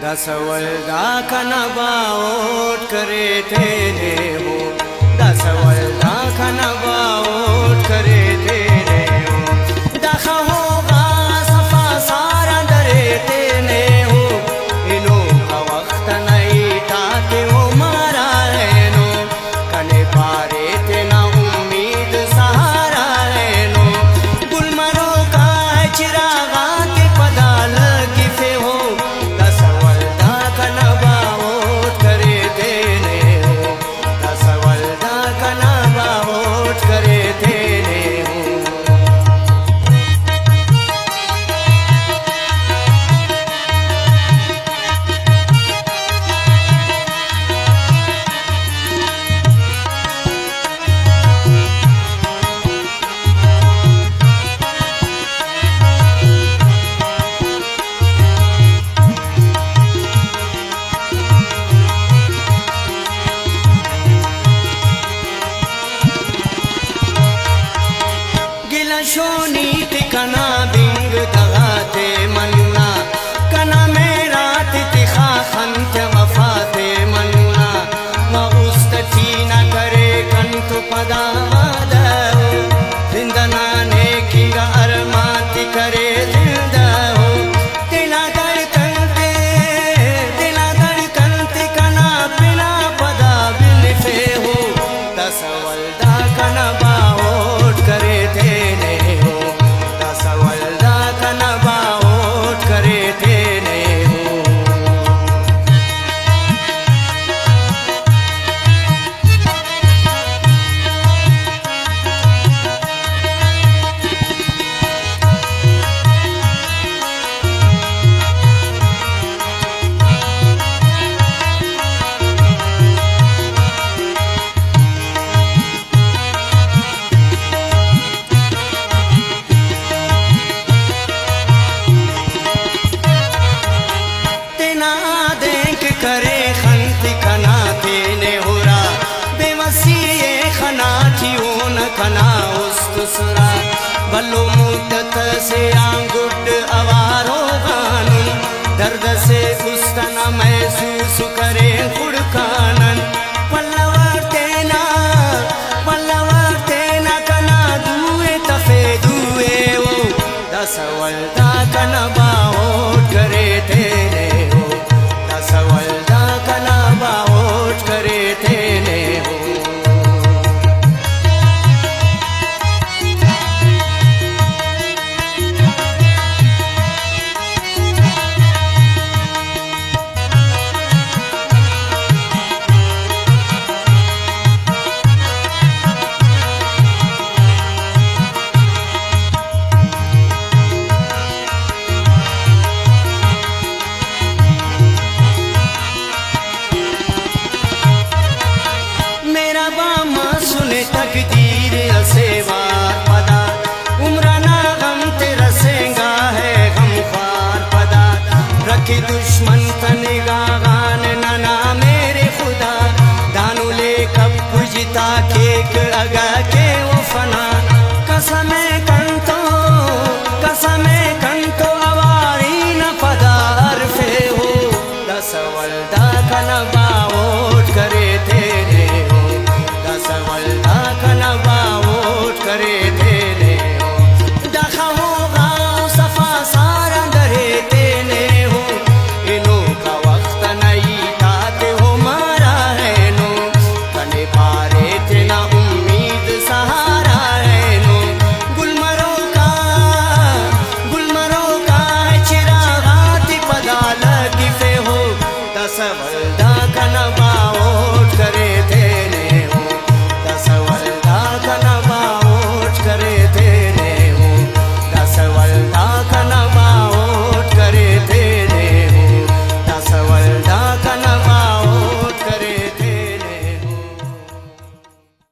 दसवल्दा कनबाओट करे तेरे हो, दसवल्दा कनबाओट करे तेरे हो, दखा होगा सफा सारा डरे तेने हो, इनो का वक्त नहीं ताते हो मारा रहनो, कने पारे तेना उम्मीद सहारा रहनो, गुलमरो का चिरागा के पदा लगी फे हो, शोनी तिकना बिंग दगाते मन्ना कना मेरा तिखा खंत वफाते मन्ना व उस्तथी न करे कंत पदाद जिंदना ने किंग अरमाती करे जिंदा हो तिला धड़कनते कना बिना पदा बिन फे हो दसवल्दा कना बाओट करे तेने करे खंती खना तेने होरा बेवसी खना ठियोन खना उस्तुसरा बलो मुद्दत से आंगुड अवारो गानन दर्द से उस्तना महसूस करे खुड़कानन पल्लवर तेना कना दुए तफे दुए वो दसवल्दा कना बाओट करे तेरे